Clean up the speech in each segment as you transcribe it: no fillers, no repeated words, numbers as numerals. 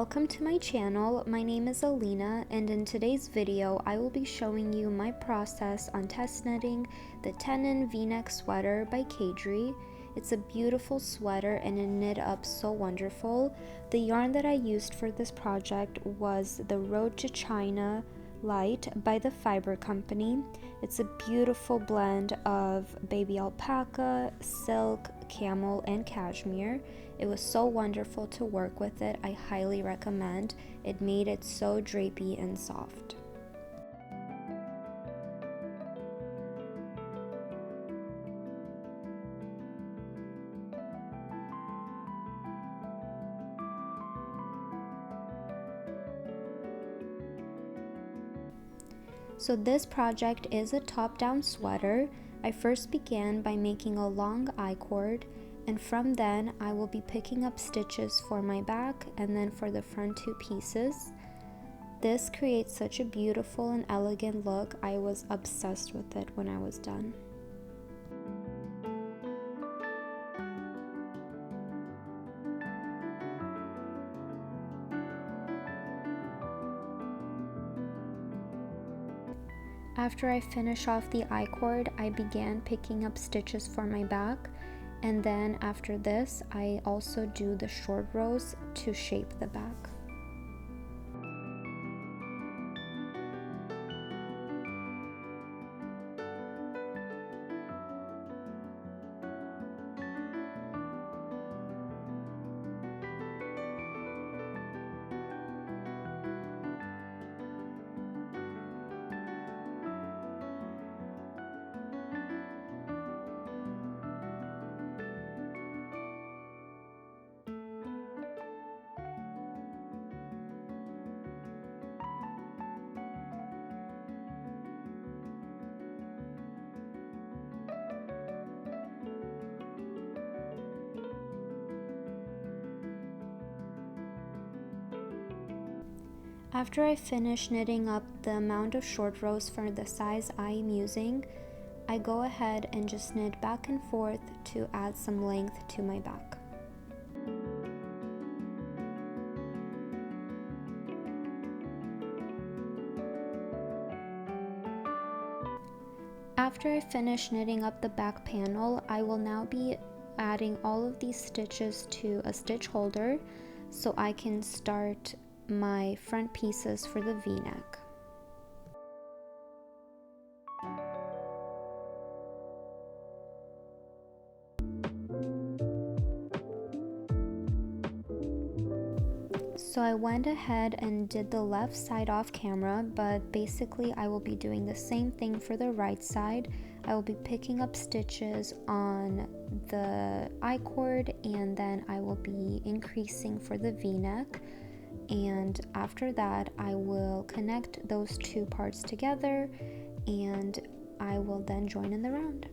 Welcome to my channel. My name is Alina, and in today's video I will be showing you my process on test knitting the Tenane v-neck sweater by Caidree. It's a beautiful sweater and it knit up so wonderful. The yarn that I used for this project was the Road to China Light by the Fiber Company. It's a beautiful blend of baby alpaca, silk, camel, and cashmere. It was so wonderful to work with it. I highly recommend. It made it so drapey and soft. So this project is a top-down sweater. I first began by making a long I-cord, and from then I will be picking up stitches for my back and then for the front two pieces. This creates such a beautiful and elegant look. I was obsessed with it when I was done. After I finish off the I-cord, I began picking up stitches for my back, and then after this, I also do the short rows to shape the back. After I finish knitting up the amount of short rows for the size I am using, I go ahead and just knit back and forth to add some length to my back. After I finish knitting up the back panel, I will now be adding all of these stitches to a stitch holder so I can start my front pieces for the V-neck. So I went ahead and did the left side off camera, but basically I will be doing the same thing for the right side. I will be picking up stitches on the I-cord, and then I will be increasing for the V-neck. And after that I will connect those two parts together and I will then join in the round.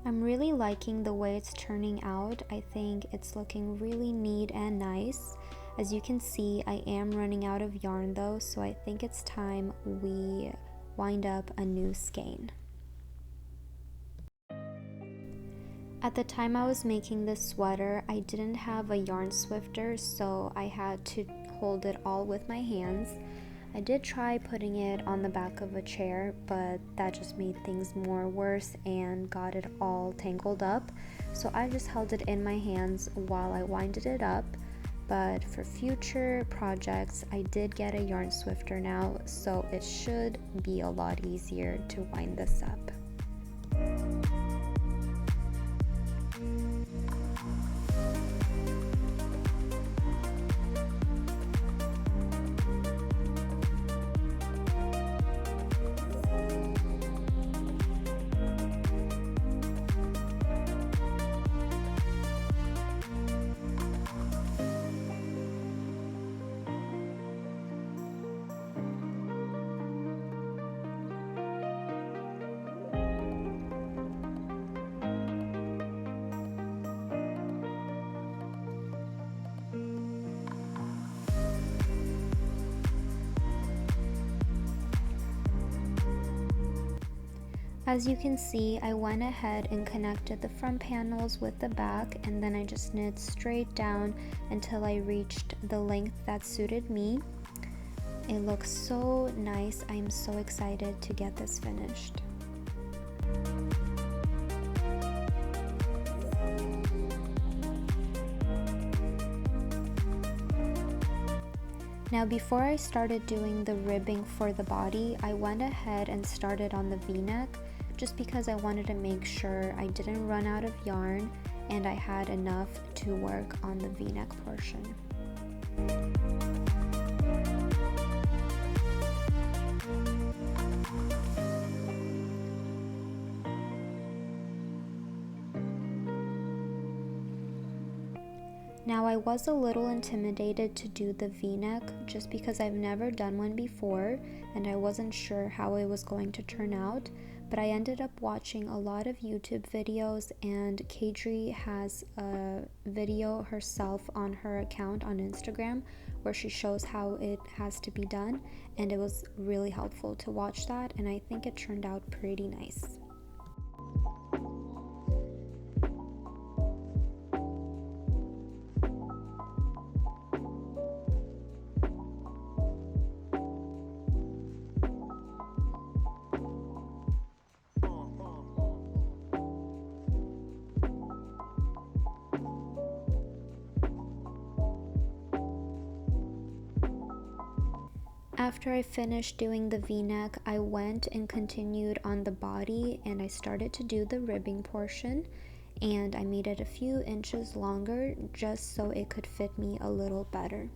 I'm really liking the way it's turning out. I think it's looking really neat and nice. As you can see, I am running out of yarn though, so I think it's time we wind up a new skein. At the time I was making this sweater, I didn't have a yarn swifter, so I had to hold it all with my hands. I did try putting it on the back of a chair, but that just made things more worse and got it all tangled up. So I just held it in my hands while I winded it up. But for future projects, I did get a yarn swifter now, so it should be a lot easier to wind this up. As you can see, I went ahead and connected the front panels with the back, and then I just knit straight down until I reached the length that suited me. It looks so nice. I'm so excited to get this finished. Now before I started doing the ribbing for the body, I went ahead and started on the V-neck just because I wanted to make sure I didn't run out of yarn and I had enough to work on the V-neck portion. Now I was a little intimidated to do the V-neck just because I've never done one before and I wasn't sure how it was going to turn out, but I ended up watching a lot of YouTube videos, and Caidree has a video herself on her account on Instagram where she shows how it has to be done, and it was really helpful to watch that, and I think it turned out pretty nice. After I finished doing the V-neck, I went and continued on the body, and I started to do the ribbing portion, and I made it a few inches longer just so it could fit me a little better.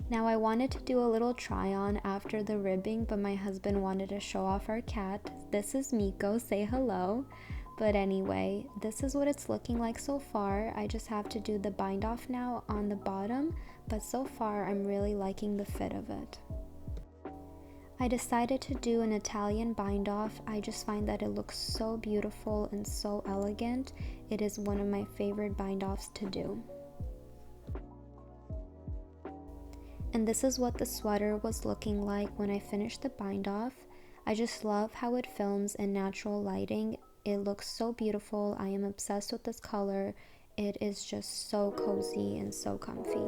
Now I wanted to do a little try on after the ribbing, but my husband wanted to show off our cat. This is Miko, say hello. But anyway, this is what it's looking like so far. I just have to do the bind off now on the bottom, but so far I'm really liking the fit of it. I decided to do an Italian bind off. I just find that it looks so beautiful and so elegant. It is one of my favorite bind offs to do. And this is what the sweater was looking like when I finished the bind off. I just love how it films in natural lighting. It looks so beautiful. I am obsessed with this color. It is just so cozy and so comfy.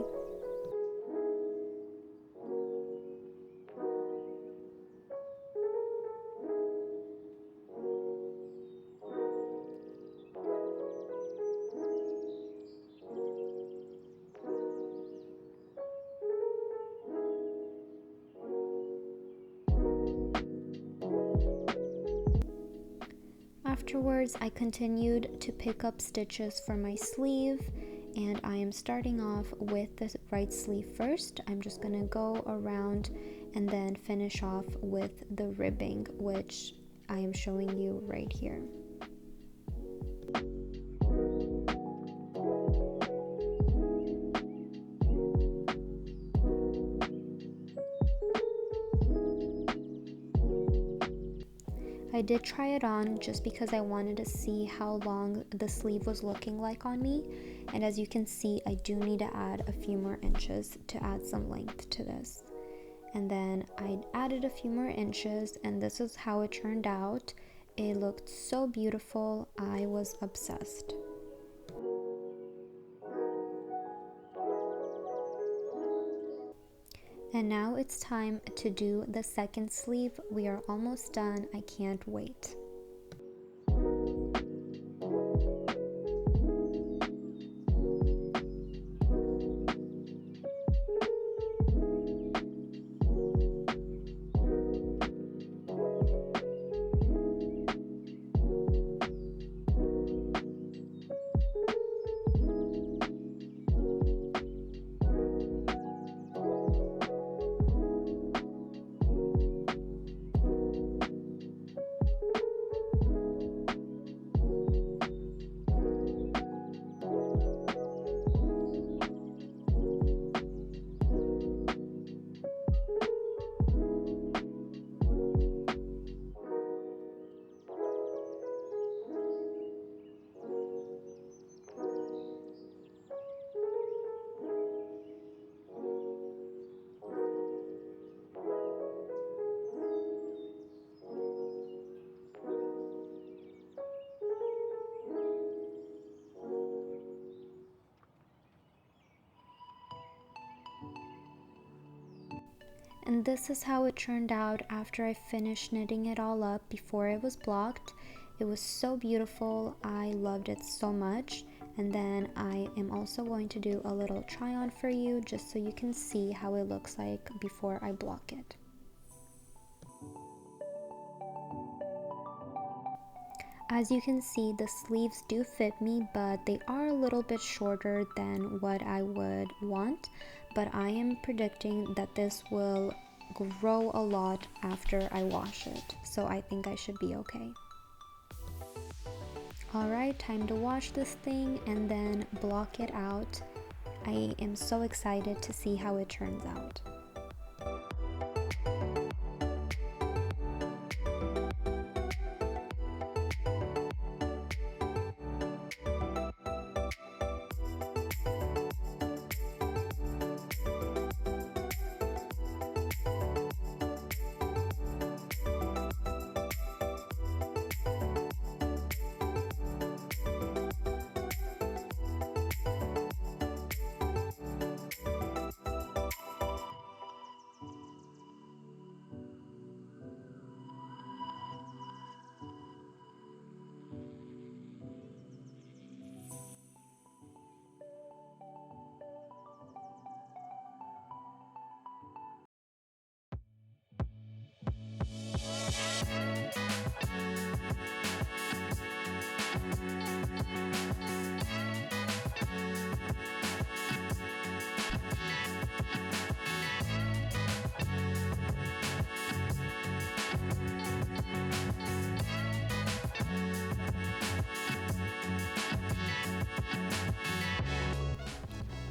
afterwards, I continued to pick up stitches for my sleeve, and I am starting off with the right sleeve first. I'm just gonna go around and then finish off with the ribbing, which I am showing you right here. I did try it on just because I wanted to see how long the sleeve was looking like on me, and as you can see, I do need to add a few more inches to add some length to this. And then I added a few more inches, and this is how it turned out. It looked so beautiful. I was obsessed. And now it's time to do the second sleeve. We are almost done. I can't wait. And this is how it turned out after I finished knitting it all up before it was blocked. It was so beautiful. I loved it so much. And then I am also going to do a little try on for you just so you can see how it looks like before I block it. As you can see, the sleeves do fit me, but they are a little bit shorter than what I would want. But I am predicting that this will grow a lot after I wash it, so I think I should be okay. Alright, time to wash this thing and then block it out. I am so excited to see how it turns out.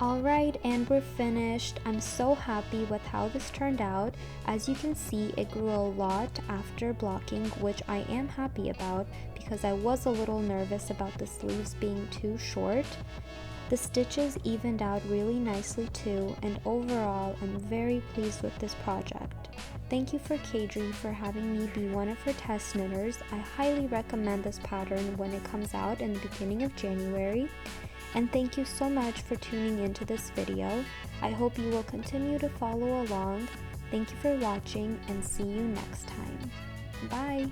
Alright, and we're finished. I'm so happy with how this turned out. As you can see, it grew a lot after blocking, which I am happy about because I was a little nervous about the sleeves being too short. The stitches evened out really nicely too, and overall, I'm very pleased with this project. Thank you for Caidree for having me be one of her test knitters. I highly recommend this pattern when it comes out in the beginning of January. And thank you so much for tuning into this video. I hope you will continue to follow along. Thank you for watching and see you next time. Bye!